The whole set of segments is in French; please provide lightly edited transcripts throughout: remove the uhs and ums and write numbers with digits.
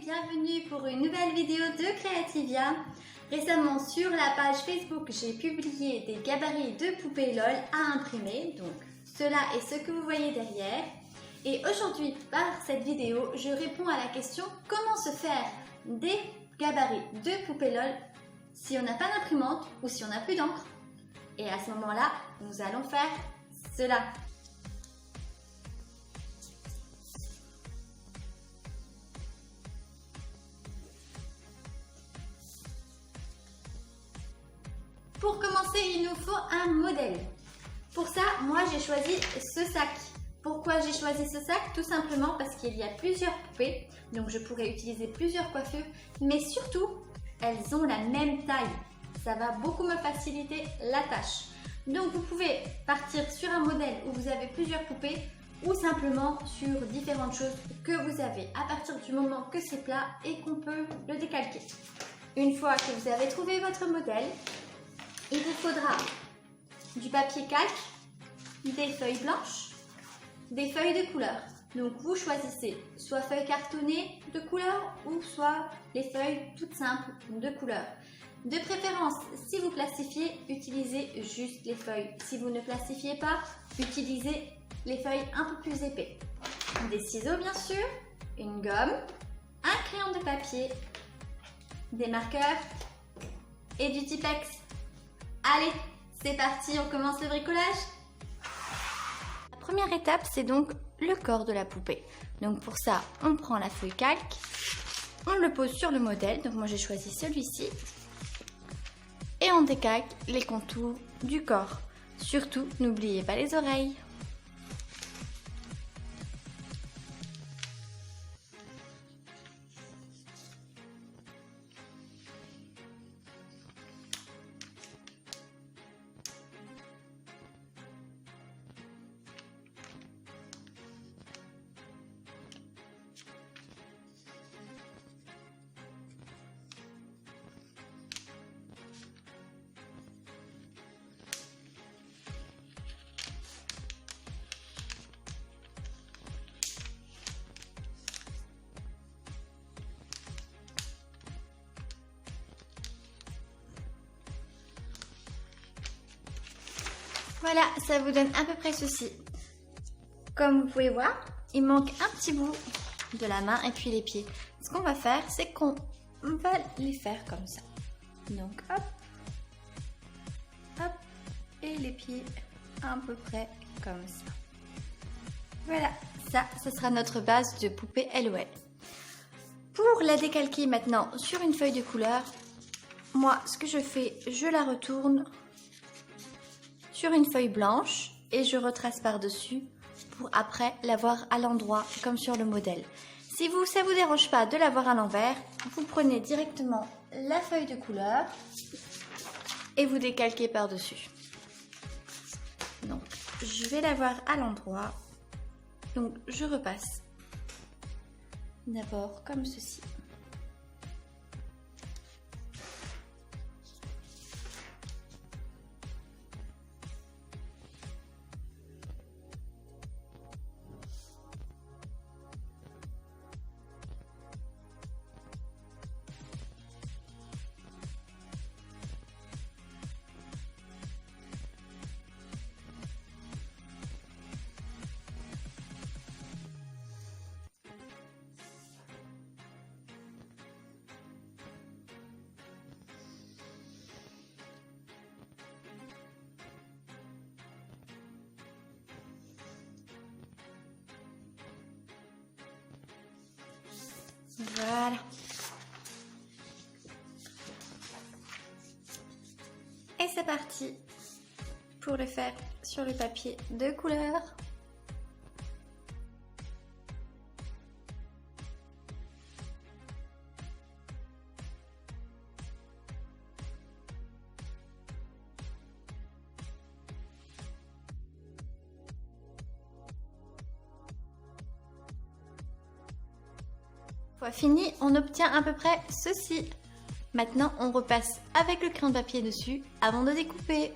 bienvenue pour une nouvelle vidéo de Creativia. Récemment sur la page Facebook, j'ai publié des gabarits de poupées LOL à imprimer. Donc cela est ce que vous voyez derrière. Et aujourd'hui, par cette vidéo, je réponds à la question comment se faire des gabarits de poupées LOL si on n'a pas d'imprimante ou si on n'a plus d'encre. Et à ce moment-là, nous allons faire cela. Pour commencer, il nous faut un modèle. Pour ça, moi j'ai choisi ce sac. Pourquoi j'ai choisi ce sac? Tout simplement parce qu'il y a plusieurs poupées, donc je pourrais utiliser plusieurs coiffures, mais surtout, elles ont la même taille. Ça va beaucoup me faciliter la tâche. Donc vous pouvez partir sur un modèle où vous avez plusieurs poupées ou simplement sur différentes choses que vous avez à partir du moment que c'est plat et qu'on peut le décalquer. Une fois que vous avez trouvé votre modèle, il vous faudra du papier calque, des feuilles blanches, des feuilles de couleur. Donc vous choisissez soit feuilles cartonnées de couleur ou soit les feuilles toutes simples de couleur. De préférence, si vous plastifiez, utilisez juste les feuilles. Si vous ne plastifiez pas, utilisez les feuilles un peu plus épais. Des ciseaux bien sûr, une gomme, un crayon de papier, des marqueurs et du Tipex. Allez, c'est parti, on commence le bricolage. La première étape, c'est donc le corps de la poupée. Donc pour ça, on prend la feuille calque, on le pose sur le modèle. Donc moi j'ai choisi celui-ci. Et on décalque les contours du corps. Surtout, n'oubliez pas les oreilles. Voilà, ça vous donne à peu près ceci. Comme vous pouvez voir, il manque un petit bout de la main et puis les pieds. Ce qu'on va faire, c'est qu'on va les faire comme ça. Donc hop, hop, et les pieds à peu près comme ça. Voilà, ça, ce sera notre base de poupée LOL. Pour la décalquer maintenant sur une feuille de couleur, moi, ce que je fais, je la retourne sur une feuille blanche et je retrace par-dessus pour après l'avoir à l'endroit comme sur le modèle. Si ça vous dérange pas de l'avoir à l'envers, vous prenez directement la feuille de couleur et vous décalquez par-dessus. Donc je vais l'avoir à l'endroit, donc je repasse d'abord comme ceci. Voilà. Et c'est parti pour le faire sur le papier de couleur. Une fois fini, on obtient à peu près ceci. Maintenant, on repasse avec le crayon de papier dessus avant de découper.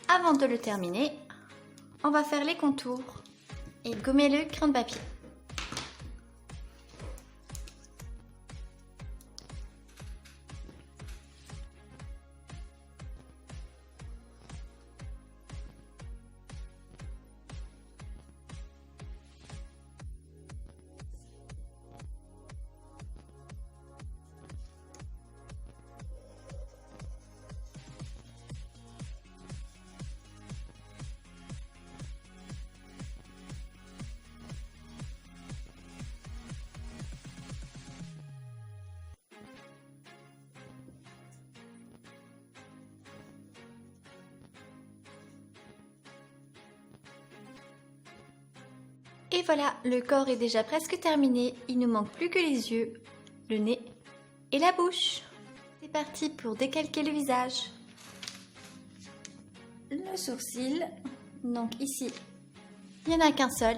avant de le terminer, on va faire les contours et gommer le crayon de papier. Et voilà, le corps est déjà presque terminé. Il ne manque plus que les yeux, le nez et la bouche. C'est parti pour décalquer le visage. Le sourcil, donc ici, il n'y en a qu'un seul.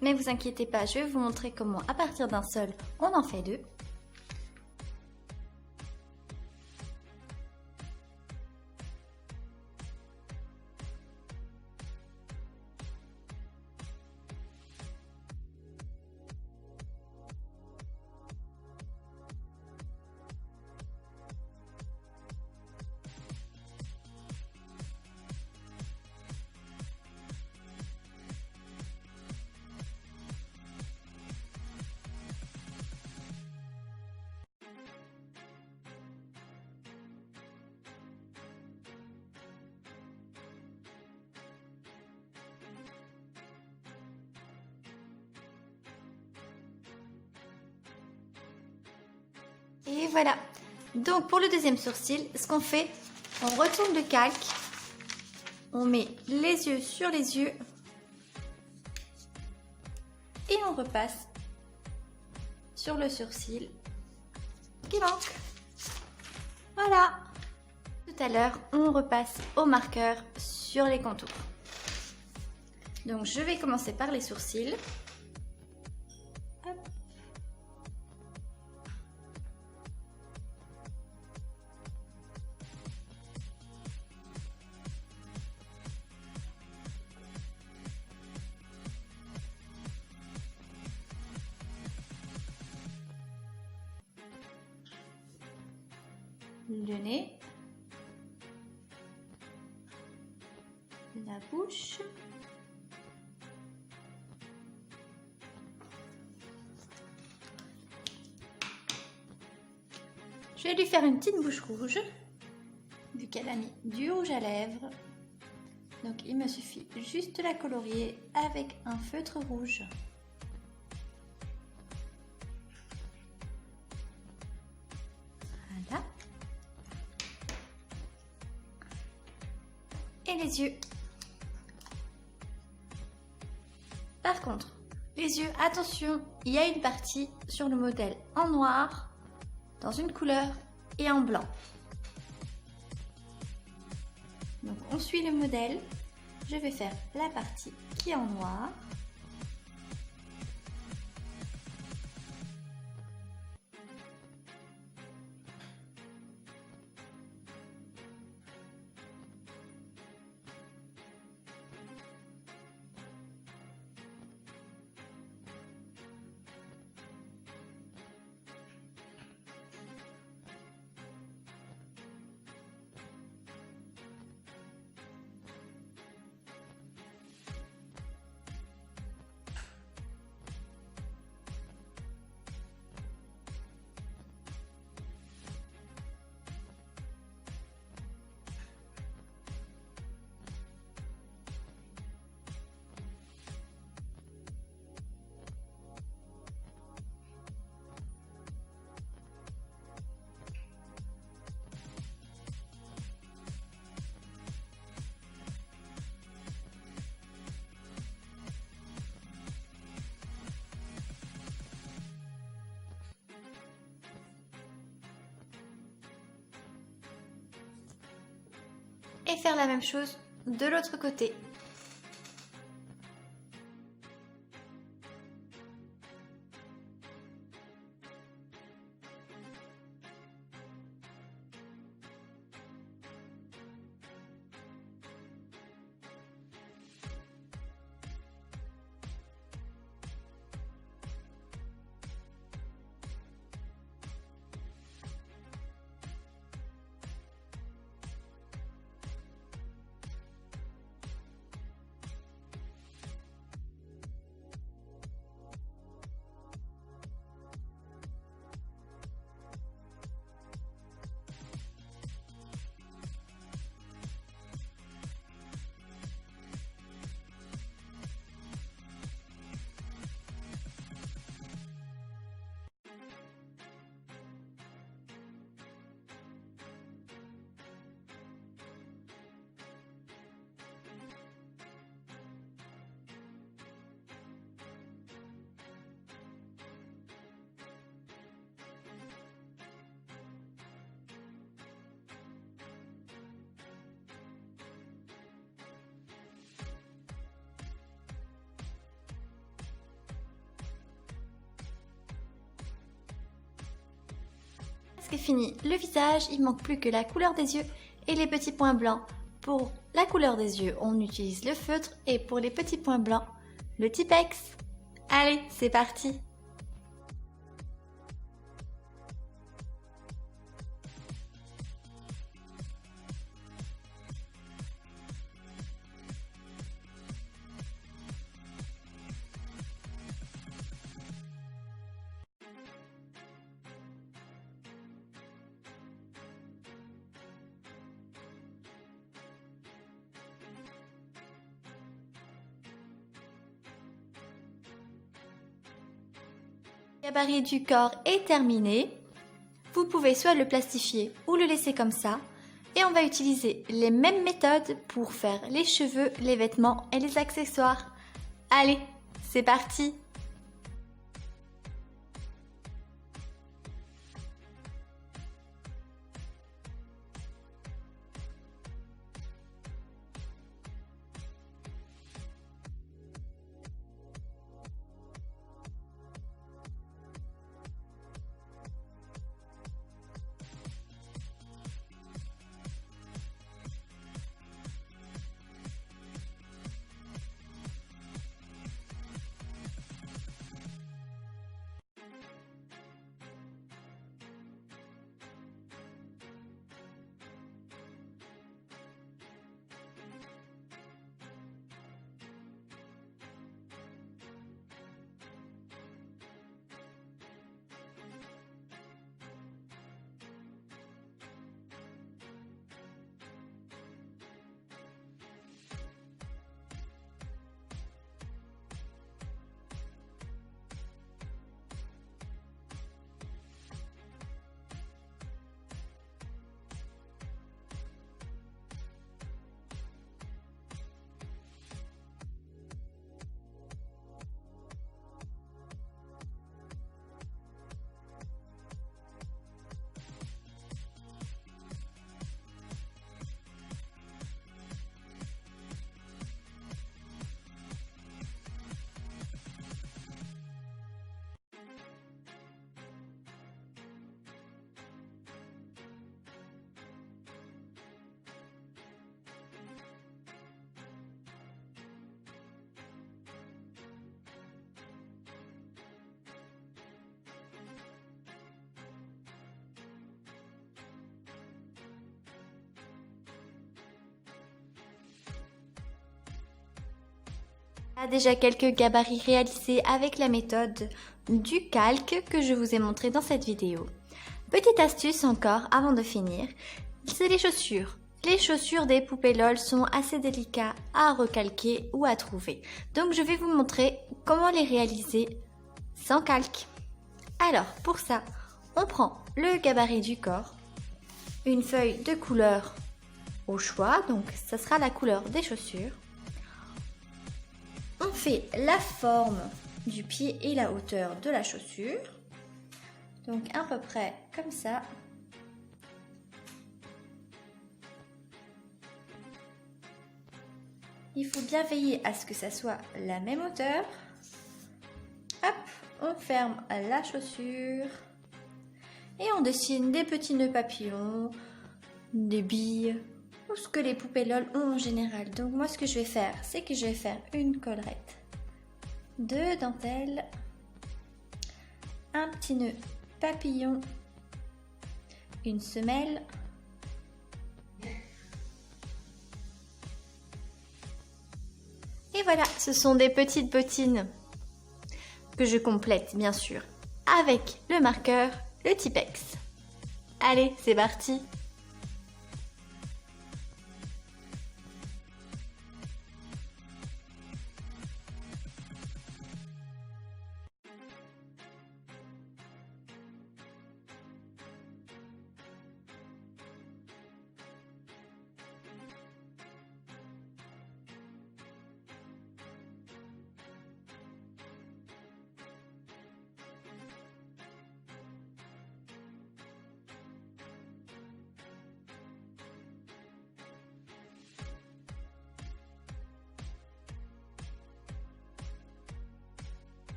Mais vous inquiétez pas, je vais vous montrer comment à partir d'un seul, on en fait deux. Et voilà. Donc pour le deuxième sourcil, ce qu'on fait, on retourne le calque, on met les yeux sur les yeux et on repasse sur le sourcil qui manque. Voilà. Tout à l'heure, on repasse au marqueur sur les contours. Donc je vais commencer par les sourcils. Hop. Le nez, la bouche, je vais lui faire une petite bouche rouge, vu qu'elle a mis du rouge à lèvres. Donc il me suffit juste de la colorier avec un feutre rouge. Voilà. Et les yeux. Par contre, les yeux, attention, il y a une partie sur le modèle en noir, dans une couleur et en blanc. Donc on suit le modèle. Je vais faire la partie qui est en noir. Et faire la même chose de l'autre côté. presque fini le visage, il manque plus que la couleur des yeux et les petits points blancs. Pour la couleur des yeux, on utilise le feutre et pour les petits points blancs, le Tipex. Allez, c'est parti! Le gabarit du corps est terminé. Vous pouvez soit le plastifier ou le laisser comme ça. Et on va utiliser les mêmes méthodes pour faire les cheveux, les vêtements et les accessoires. Allez, c'est parti! Il y a déjà quelques gabarits réalisés avec la méthode du calque que je vous ai montré dans cette vidéo. Petite astuce encore avant de finir, c'est les chaussures. Les chaussures des poupées LOL sont assez délicats à recalquer ou à trouver. Donc je vais vous montrer comment les réaliser sans calque. Alors pour ça, on prend le gabarit du corps, une feuille de couleur au choix, donc ça sera la couleur des chaussures. On fait la forme du pied et la hauteur de la chaussure. Donc à peu près comme ça. Il faut bien veiller à ce que ça soit la même hauteur. Hop, on ferme la chaussure. Et on dessine des petits nœuds papillons, des billes, ou ce que les poupées LOL ont en général. Donc moi ce que je vais faire, c'est que je vais faire une collerette de dentelle, un petit nœud papillon, une semelle, et voilà, ce sont des petites bottines que je complète bien sûr avec le marqueur, le Tipex. Allez, c'est parti!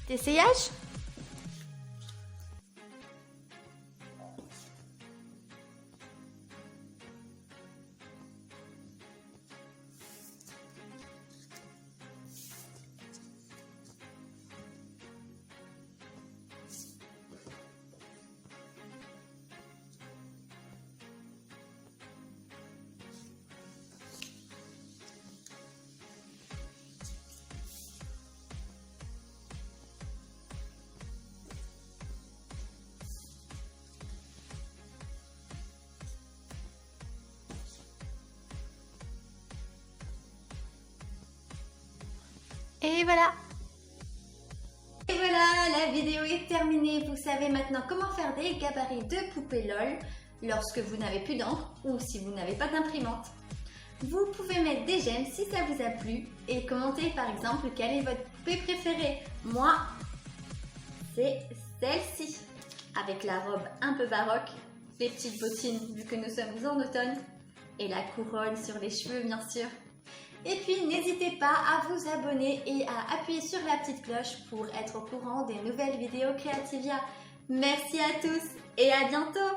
Petit essayage. Et voilà! Et voilà, la vidéo est terminée. Vous savez maintenant comment faire des gabarits de poupées LOL lorsque vous n'avez plus d'encre ou si vous n'avez pas d'imprimante. Vous pouvez mettre des j'aime si ça vous a plu et commenter par exemple quelle est votre poupée préférée. Moi, c'est celle-ci avec la robe un peu baroque, les petites bottines vu que nous sommes en automne et la couronne sur les cheveux bien sûr. Et puis n'hésitez pas à vous abonner et à appuyer sur la petite cloche pour être au courant des nouvelles vidéos Creativia. Merci à tous et à bientôt!